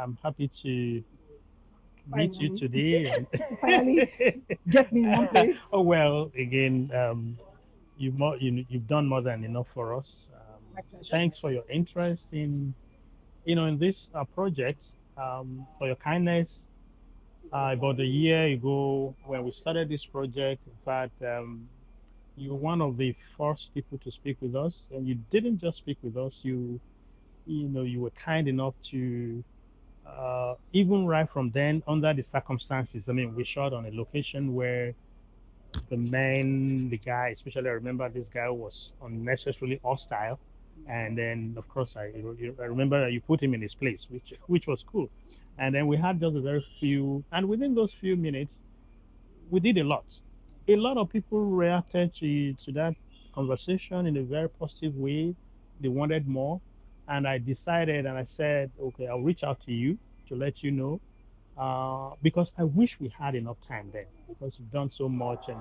I'm happy to meet you Finally, today. And to finally get me in one place. oh well, again, you've done more than enough for us. My pleasure. Thanks for your interest in in this project. For your kindness. About a year ago, when we started this project, in fact, you were one of the first people to speak with us, and you didn't just speak with us. You were kind enough to even right from then, under the circumstances. I mean, we shot on a location where the guy, especially I remember this guy was unnecessarily hostile, and then of course I remember that you put him in his place, which was cool, and then we had just a very few, and within those few minutes, we did a lot. A lot of people reacted to that conversation in a very positive way. They wanted more, and I decided and I said, okay, I'll reach out to you to let you know because I wish we had enough time then because we've done so much and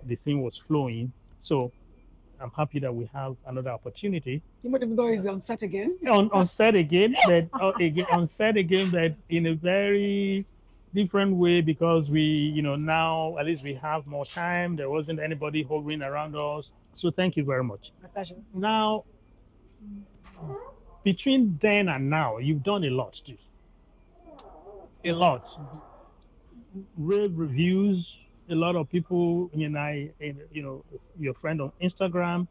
the thing was flowing. So I'm happy that we have another opportunity You might even know he's on set again. on set again, but again on set again, but in a very different way because now at least we have more time. There wasn't anybody hovering around us. So thank you very much. My pleasure. Now, between then and now, you've done a lot too. A lot. Rave reviews. A lot of people, your friend on Instagram,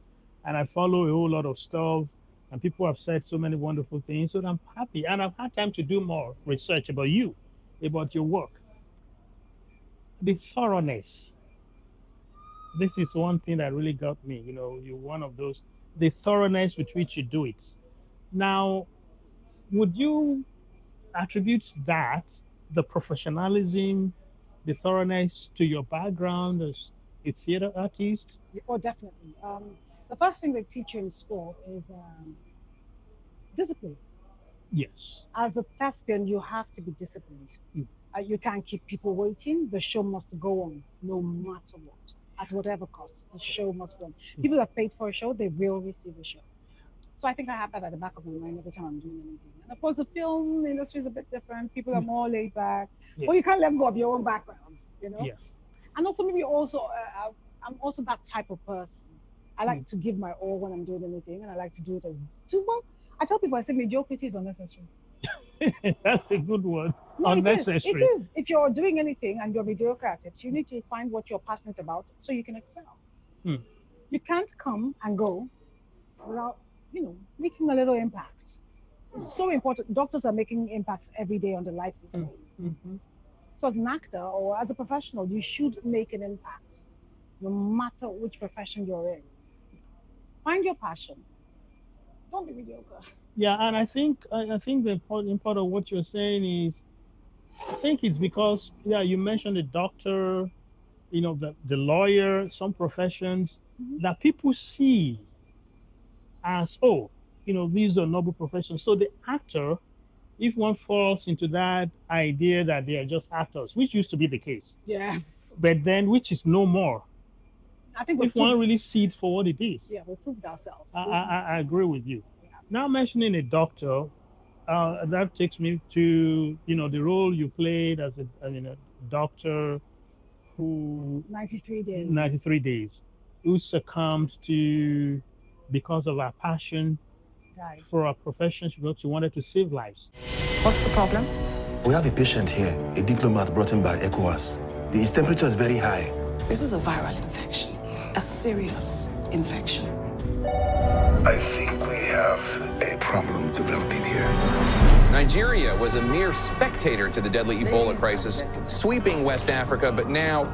and I follow a whole lot of stuff. And people have said so many wonderful things. So I'm happy, and I've had time to do more research about you, about your work. The thoroughness. This is one thing that really got me. You're one of those. The thoroughness with which you do it. Now, would you attribute that, the professionalism, the thoroughness, to your background as a theater artist? Oh, definitely. The first thing they teach you in school is discipline. Yes. As a thespian, you have to be disciplined. Mm. You can't keep people waiting. The show must go on, no matter what, at whatever cost. The show must go on. People that paid for a show, they will receive a show. So I think I have that at the back of my mind every time I'm doing anything. And of course, the film industry is a bit different. People are more laid back. Yeah. Well, you can't let go of your own background. Yeah. And also maybe I'm also that type of person. I like to give my all when I'm doing anything, and I like to do it as too well. I tell people I say mediocrity is unnecessary. That's a good one. No, it is. It Unnecessary. is. If you're doing anything and you're mediocre at it, you need to find what you're passionate about so you can excel. Hmm. You can't come and go without, making a little impact. It's so important. Doctors are making impacts every day on the lives they Hmm. save. Mhm. So as an actor or as a professional, you should make an impact, no matter which profession you're in. Find your passion. Don't be mediocre. Yeah, and I think the important part of what you're saying is I think it's because you mentioned the doctor, the lawyer, some professions Mhm. that people see as, oh, these are noble professions. So the actor, if one falls into that idea that they are just actors, which used to be the case, Yes. but then which is no more. I think If one really sees it for what it is, we proved ourselves. I agree with you. Yeah. Now mentioning a doctor, that takes me to the role you played as a doctor who 93 days. 93 days who succumbed to because of our passion Died. for our profession. She wanted to save lives. What's the problem? We have a patient here, a diplomat brought in by ECOWAS. His temperature is very high. This is a viral infection, a serious infection. I think we have a problem developing here. Nigeria was a mere spectator to the deadly Ebola crisis sweeping West Africa, but now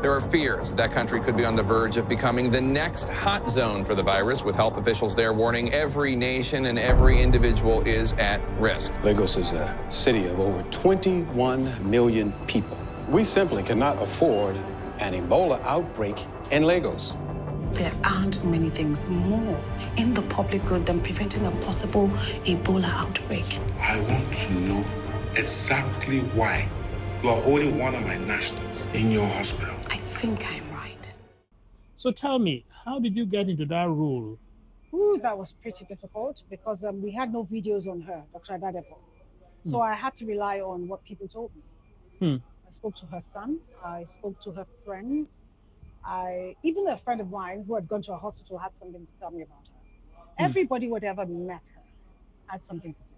there are fears that country could be on the verge of becoming the next hot zone for the virus, with health officials there warning every nation and every individual is at risk. Lagos is a city of over 21 million people. We simply cannot afford an Ebola outbreak in Lagos. There aren't many things more in the public good than preventing a possible Ebola outbreak. I want to know exactly why you are holding one of my nationals in your hospital. I think I'm right. So tell me, how did you get into that role? Ooh, that was pretty difficult because we had no videos on her, Dr. Adadepo. So I had to rely on what people told me. Hmm. I spoke to her son. I spoke to her friends. Even a friend of mine who had gone to a hospital had something to tell me about her. Everybody who had ever met her had something to say.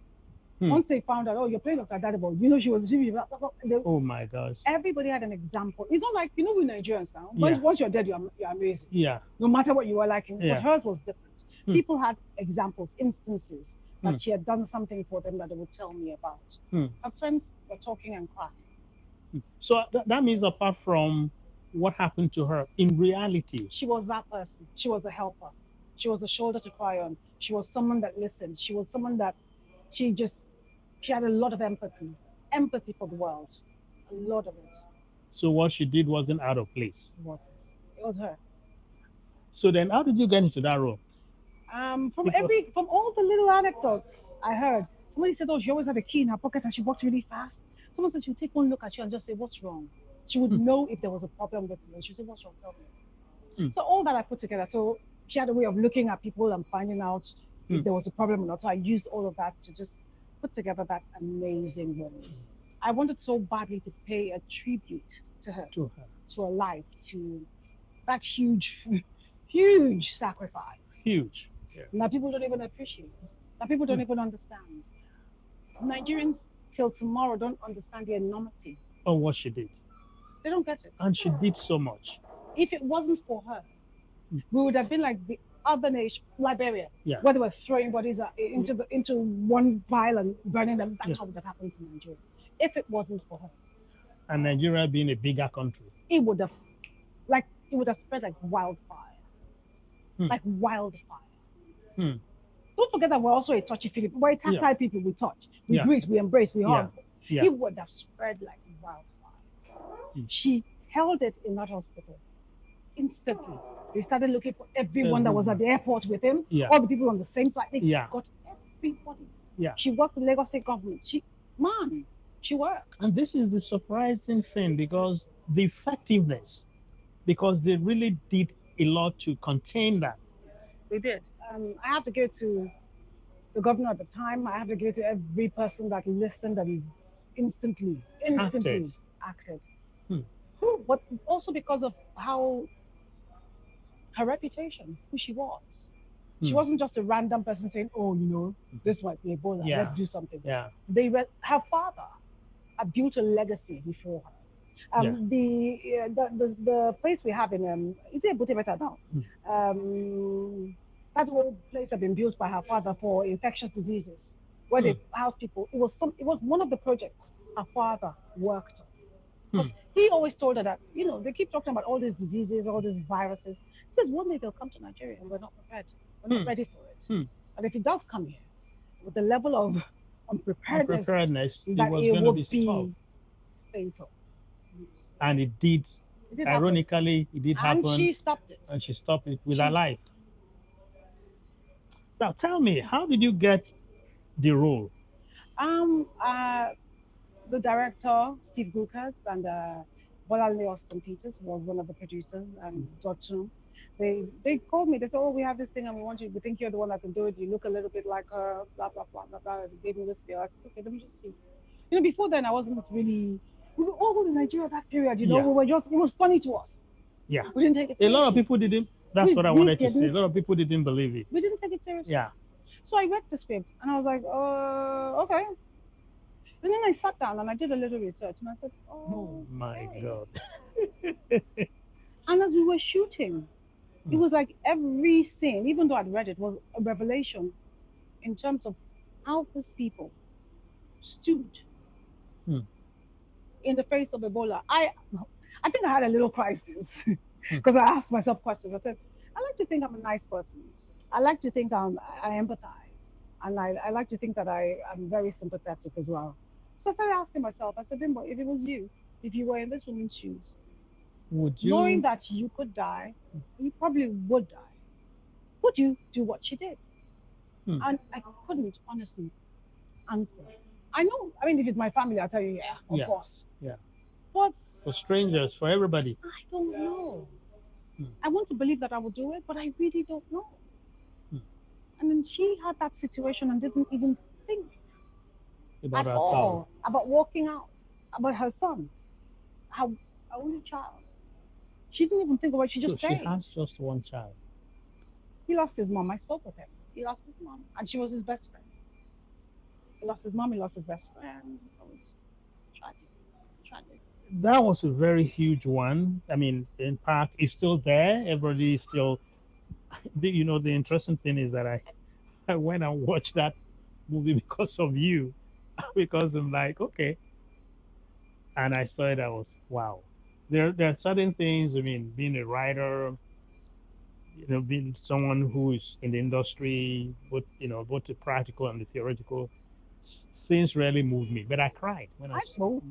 Once they found out, oh, you're playing Dr. Daddy, you know, she was. Oh my gosh. Everybody had an example. It's not like, you know, we Nigerians now. Yeah. Once you're dead, you're amazing. Yeah. No matter what you were like. Yeah. But hers was different. People had examples, instances that she had done something for them that they would tell me about. Her friends were talking and crying. So that means apart from what happened to her, in reality, She was that person. She was a helper. She was a shoulder to cry on. She was someone that listened. She was someone that she had a lot of empathy. Empathy for the world. A lot of it. so what she did wasn't out of place. It was her. So then how did you get into that role? From all the little anecdotes I heard, somebody said, oh, she always had a key in her pocket and she walked really fast. Someone said she would take one look at you and just say, what's wrong? She would know if there was a problem with you. And she would say, what's wrong? Tell me. So all that I put together. So she had a way of looking at people and finding out if there was a problem or not. So I used all of that to just put together that amazing woman. I wanted so badly to pay a tribute to her, to her life, to that huge, huge sacrifice. Huge. Yeah. That people don't even appreciate. That people don't even understand. Nigerians till tomorrow don't understand the enormity of what she did. They don't get it. And she did so much. If it wasn't for her, we would have been like the other nation, Liberia, Yeah. where they were throwing bodies into one pile and burning them. That's what would have happened to Nigeria. If it wasn't for her. And Nigeria being a bigger country. It would have spread like wildfire. Like wildfire. Don't forget that we're also a touchy feely. We're a tactile people. We touch, we greet, we embrace, we hug. It would have spread like wildfire. She held it in that hospital instantly. They started looking for everyone that was at the airport with him. All the people on the same flight. They got everybody. She worked with Lagos State government. She worked. And this is the surprising thing, because the effectiveness, because they really did a lot to contain that. They did. I have to give it to the governor at the time. I have to give it to every person that listened and instantly acted. But also because of how her reputation, who she was. She wasn't just a random person saying, oh, you know, this might be Ebola, let's do something. Her father had built a legacy before her. The place we have in is it Butebeta now? That old place had been built by her father for infectious diseases, where they house people. It was one of the projects her father worked on. Because he always told her that, you know, they keep talking about all these diseases, all these viruses. He says one day they'll come to Nigeria and we're not prepared. We're not ready for it. And if it does come here, with the level of unpreparedness that it would be fatal. And it did. Ironically, it did happen. And she stopped it. And she stopped it with her life. Now, tell me, how did you get the role? The director, Steve Gukas, and Bolanle Austin Peters was one of the producers, and Dotun. They called me. They said, "Oh, we have this thing, and we want you. We think you're the one that can do it. You look a little bit like her. Blah blah blah blah blah." They gave me this deal. I said, "Okay, let me just see." You know, before then, I wasn't really. We were all in Nigeria that period. You know, we were just. It was funny to us. Yeah. We didn't take it seriously. A lot of people didn't. That's what I wanted to say. A lot of people didn't believe it. We didn't take it seriously. Yeah. So I read the script, and I was like, okay. And then I sat down and I did a little research, and I said, "Oh my God!" And as we were shooting, it was like every scene, even though I'd read it, was a revelation in terms of how these people stood in the face of Ebola. I think I had a little crisis because I asked myself questions. I said, "I like to think I'm a nice person. I like to think I empathize, and I like to think that I'm very sympathetic as well." So I started asking myself, I said, "Bimbo, if it was you, if you were in this woman's shoes, would you, knowing that you could die, you probably would die, would you do what she did?" And I couldn't honestly answer. I know, I mean, if it's my family, I'll tell you, of course. Yeah. But for strangers, for everybody, I don't know. I want to believe that I would do it, but I really don't know. And then she had that situation and didn't even think. About at her son. all about walking out, about her son, her only child. She didn't even think about it. She So just she stayed. has just one child. He lost his mom. I spoke with him. He lost his mom, and she was his best friend. He lost his mom. He lost his best friend. It was tragic. Tragic. That was a very huge one. I mean, impact is still there. Everybody is still. The interesting thing is that I went and watched that movie because of you, because I'm like, okay, and I saw it. I was wow. There are certain things. I mean, being a writer, being someone who is in the industry, both the practical and the theoretical, things really moved me. But I cried when I oh,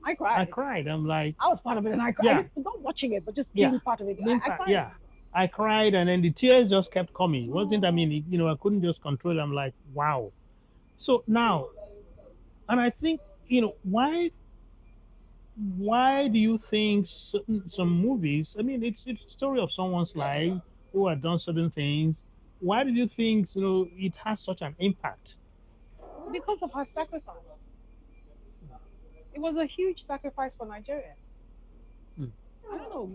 I cried. I cried. I'm like, I was part of it, and I cried. Yeah. Not watching it, but just Yeah. being part of it. I cried. yeah, I cried, and then the tears just kept coming. It wasn't, I mean, I couldn't just control it. I'm like, wow. So now, and I think, why do you think some movies, I mean, it's a story of someone's life who had done certain things. Why do you think, it has such an impact? Because of her sacrifice. It was a huge sacrifice for Nigeria. Hmm. I don't know.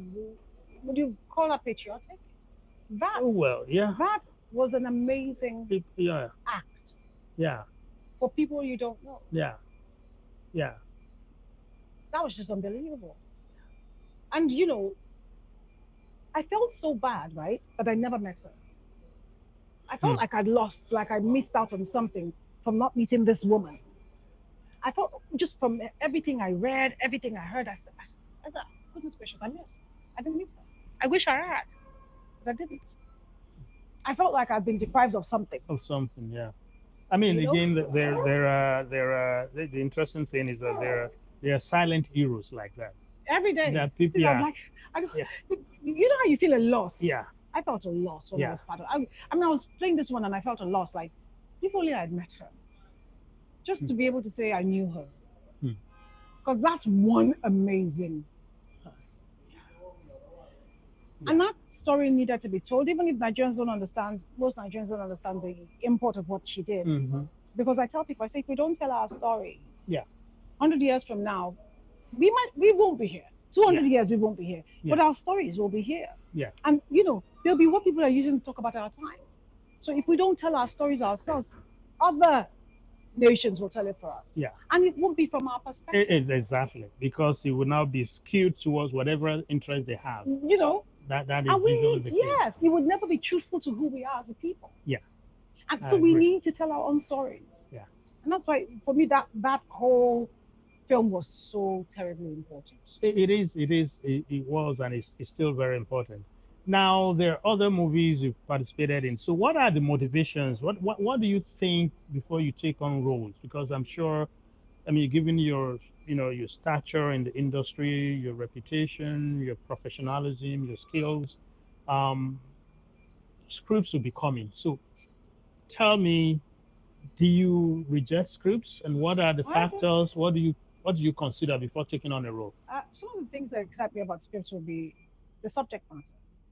Would you call that patriotic? That Oh, well, yeah. that was an amazing Yeah, act yeah, for people you don't know. yeah, yeah. That was just unbelievable. And I felt so bad, right? But I never met her. I felt Hmm. like I'd lost, like I missed out on something from not meeting this woman. I felt just from everything I read, everything I heard, I thought, goodness gracious, I didn't meet her. I wish I had, but I didn't. I felt like I'd been deprived of something. Of something, yeah. I mean, You know? again, the interesting thing is that there are silent heroes like that. Every day. That people, I'm yeah, like, Yeah. you know how you feel a loss? yeah, I felt a loss when I Yeah. was part of it. I mean, I was playing this one and I felt a loss. Like, if only I'd met her. Just to be able to say I knew her. Hmm. Because that's one amazing person. And that story needed to be told, even if Nigerians don't understand, most Nigerians don't understand the import of what she did. hmm Because I tell people, I say, if we don't tell our stories, Yeah. 100 years from now, we won't be here. 200 years, we won't be here. But Yeah. our stories will be here. Yeah. And, they'll be what people are using to talk about our time. So if we don't tell our stories ourselves, other nations will tell it for us. Yeah. And it won't be from our perspective. Exactly, because it will now be skewed towards whatever interest they have. That is And we usually need, the case. yes, it would never be truthful to who we are as a people. Yeah. And I so we agree. need to tell our own stories. Yeah. And that's why, for me, that whole film was so terribly important. It was, and it's still very important. Now, there are other movies you've participated in. So, what are the motivations? What do you think before you take on roles? Because I'm sure, I mean, given your stature in the industry, your reputation, your professionalism, your skills, um, scripts will be coming. So, tell me, do you reject scripts, and what are the Well, factors? What do you consider before taking on a role? Some of the things that excite me about scripts will be the subject matter,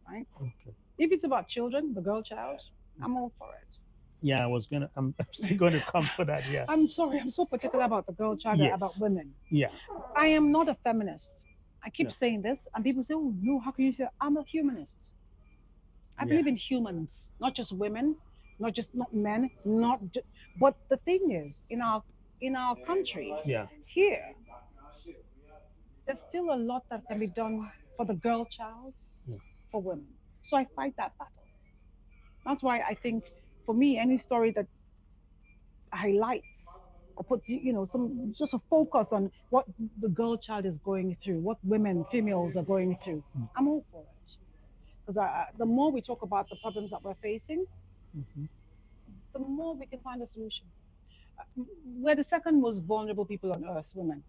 right? Okay. If it's about children, the girl child, I'm all for it. Yeah, I'm still going to come for that. Yeah. I'm sorry, I'm so particular about the girl child and Yes. about women. Yeah. I am not a feminist. I keep Yeah. saying this, and people say, "Oh no, how can you say?" I'm a humanist. I Yeah. believe in humans, not just women, not men, but the thing is, in our country, Yeah. here, there's still a lot that can be done for the girl child, Yeah. for women. So I fight that battle. That's why I think, for me, any story that highlights or puts some just a focus on what the girl child is going through, what females are going through, I'm all for it. Because the more we talk about the problems that we're facing, Mhm. the more we can find a solution. We're the second most vulnerable people on earth, women.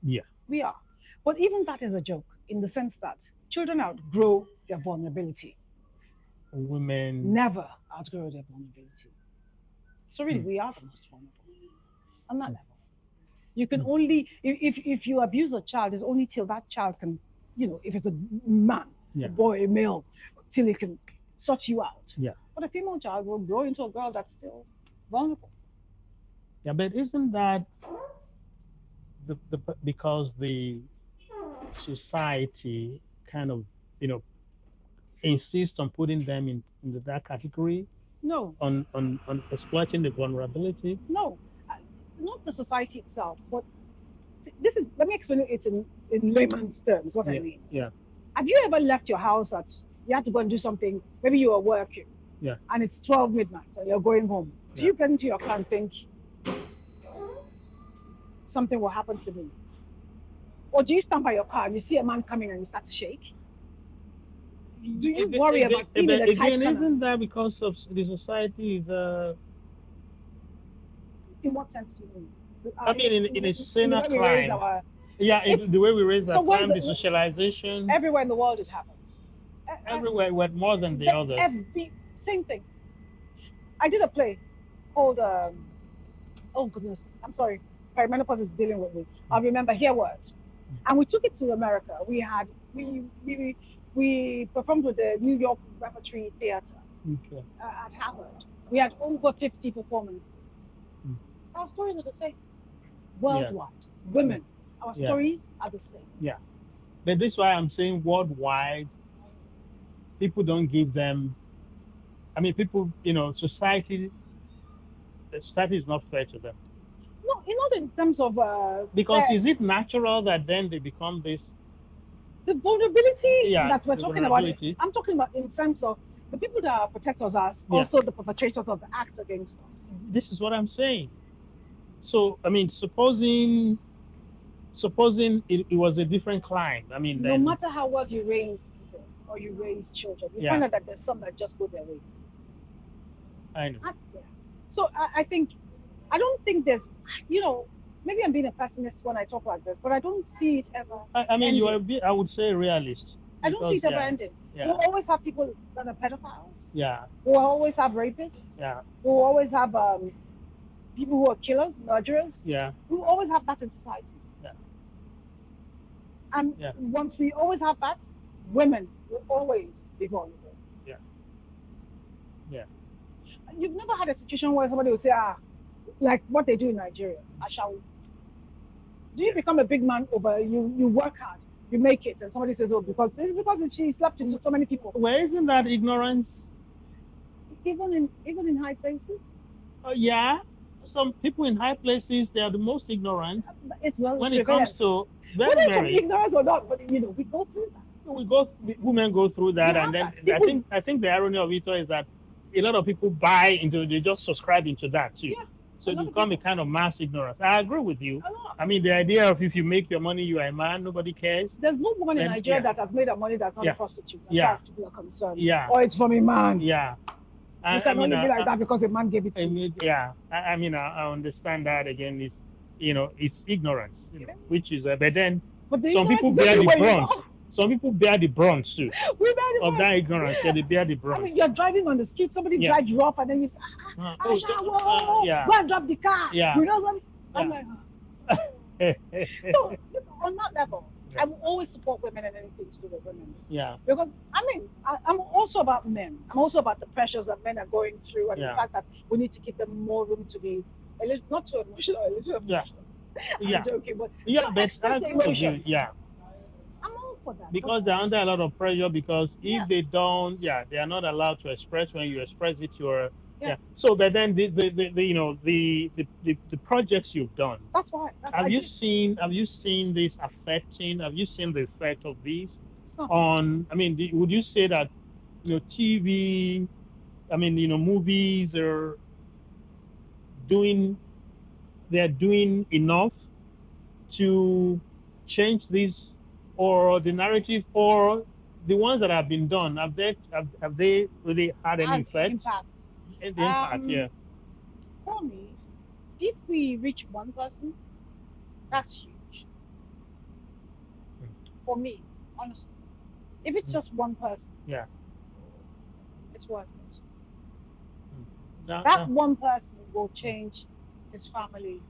Yeah. We are. But even that is a joke in the sense that children outgrow their vulnerability, Women. never outgrow their vulnerability. So really, Hmm. we are the most vulnerable on that level. You can only, if you abuse a child, it's only till that child can, if it's a man, Yeah. a boy, a male, till it can sort you out. Yeah. But a female child will grow into a girl that's still vulnerable. Yeah, but isn't that because the society kind of, you know, insists on putting them in that category, No, on exploiting the vulnerability? no, not the society itself. But see, this is, let me explain it in layman's terms. What I Yeah, mean. yeah, Have you ever left your house at, you had to go and do something? Maybe you were working, yeah, and it's 12 midnight, and you're going home. Do yeah. you get into your car and think something will happen to me? Or do you stand by your car and you see a man coming and you start to shake? Do you worry about being in a tight Again, corner? isn't that because of the society is In what sense do you mean? I mean, in a In the saner way we raise climb. our, Yeah, it's, the way we raise so our what is climb, the it? socialization, Everywhere in the world it happens. everywhere, with more than the others. Same thing. I did a play called, oh goodness, I'm sorry, perimenopause is dealing with me. I remember Hear Word. And we took it to America. We performed with the New York Repertory Theater Okay. at Harvard. We had over 50 performances. Mm. Our stories are the same worldwide. Women, our Yeah. stories are the same. Yeah. But this is why I'm saying worldwide, people don't give them. I mean, people, society. The society is not fair to them. No, not in terms of Because is it natural that then they become this? the vulnerability Yeah, that we're the talking about. vulnerability. I'm talking about in terms of the people that protect us are Yeah. also the perpetrators of the acts against us. This is what I'm saying. So, I mean, supposing it was a different climb. I mean, No then, matter how well you raise people or you raise children, you Yeah. find out that there's some that just go their way. I know. Yeah. So I think, I don't think there's, maybe I'm being a pessimist when I talk like this, but I don't see it ever. I mean, you are a ending. bit, I would say, realist. I don't see it ever yeah, ending. Yeah. We'll always have people that are pedophiles. Yeah. We'll always have rapists. Yeah. We'll always have people who are killers, murderers. Yeah. We'll always have that in society. Yeah. And Yeah. once we always have that, women will always be vulnerable. Yeah. Yeah. You've never had a situation where somebody will say, like what they do in Nigeria, I shall. Do you become a big man over you work hard, you make it, and somebody says, oh, because if she slept with so many people. Well, isn't that ignorance? Even in high places? Yeah. Some people in high places, they are the most ignorant when it comes to whether it's from very. ignorance or not, but we go through that. So women go through that, Yeah, and then people- I think the irony of it is that a lot of people buy into, they just subscribe into that too. Yeah, So a it lot of become a kind of mass ignorance. I agree with you. A lot. I mean, the idea of if you make your money, you are a man, nobody cares. There's no woman in Then, Nigeria yeah. that has made her money that's not Yeah. a prostitute, as Yeah. far as people are concerned. Yeah. Or it's from a man. Yeah. You can only be like that because a man gave it to you. Yeah. I mean, I understand that again. Is it's ignorance, which is but then But the some people ignorance is bear the everywhere you brunt. go. Some people bear the brunt too We bear the of brunt. that ignorance. Yeah, they bear the I brunt. mean, you're driving on the street, somebody Yeah. drives you off, and then you say, Yeah. go and drop the car. Yeah. You know something? I'm Yeah. like, so on that level, I will always support women and anything to do with women. Yeah. Because I mean, I'm also about men. I'm also about the pressures that men are going through, and Yeah. the fact that we need to give them more room to be a little, not too emotional, a little emotional. Yeah. I'm joking, but Yeah, to but I express agree with you. emotions. Yeah. I'm all for that. Because they're under a lot of pressure. Because if Yeah. they don't, they are not allowed to express. When you express it, you're Yeah. So, but then the projects you've done. That's why. Have you seen this affecting? Have you seen the effect of these Some. on? I mean, would you say that TV? I mean, movies are doing. They're doing enough to change this, or the narrative, or the ones that have been done. Have they really had any effect? Impact. The impact, yeah. For me, if we reach one person, that's huge. For me, honestly, if it's just one person, Yeah. it's worth it. That- That one person will change his family,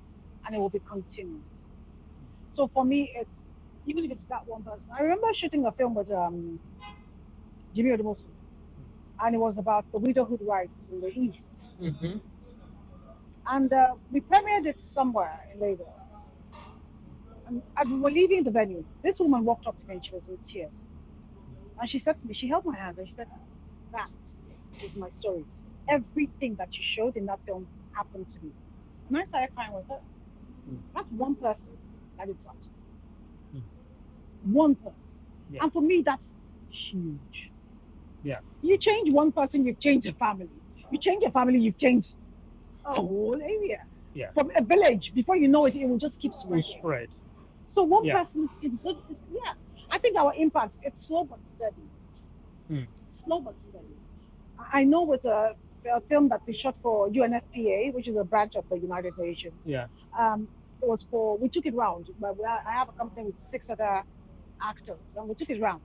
and it will be continuous. So for me, it's even if it's that one person. I remember shooting a film with Jimmy Odumosu, and it was about the widowhood rights in the East. Mhm. And we premiered it somewhere in Lagos. And as we were leaving the venue, this woman walked up to me and she was with tears. And she said to me, she held my hands and she said, "That is my story. Everything that you showed in that film happened to me." And I started crying with her. That's one person that it touched. One person. Yeah. And for me, that's huge. Yeah. You change one person, you've changed a family. You change a family, you've changed a whole area. Yeah. From a village, before you know it, it will just keep We spreading. spread. So one Yeah. person is good. Yeah. I think our impact, it's slow but steady. Slow but steady. I know with a film that we shot for UNFPA, which is a branch of the United Nations. Yeah. It was we took it round. But I have a company with 6 other actors, and we took it round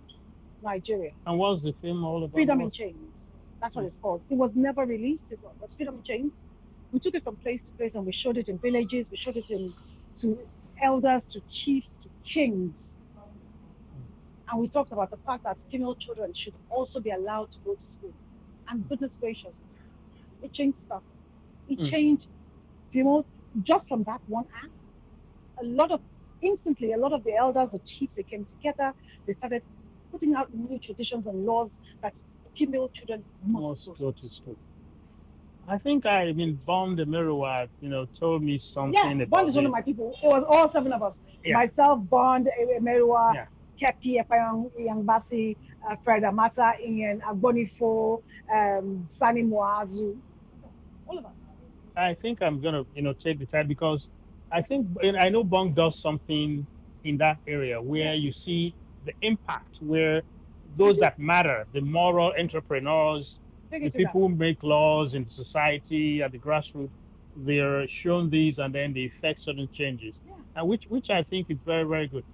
Nigeria. And what's the film all about? Freedom in Chains. That's what it's called. It was never released. It was Freedom in Chains. We took it from place to place, and we showed it in villages. We showed it to elders, to chiefs, to kings. And we talked about the fact that female children should also be allowed to go to school. And goodness gracious, it changed stuff. It changed, just from that one act. Instantly, a lot of the elders, the chiefs, they came together. They started putting out new traditions and laws that female children must go to school. I think Bond the Mirror, told me something about Bond is one of my people. It was all 7 of us. Yeah. Myself, Bond, Merua, Yeah. Kepi, Epayong, Basi, Fred Amata, Ian, Agbonifo, Sani Muazu. All of us. I think I'm gonna, take the time because I know Bong does something in that area where you see the impact, where those that matter, the moral entrepreneurs, the people who make laws in society at the grassroots, they're shown these and then they effect certain changes, and which I think is very, very good.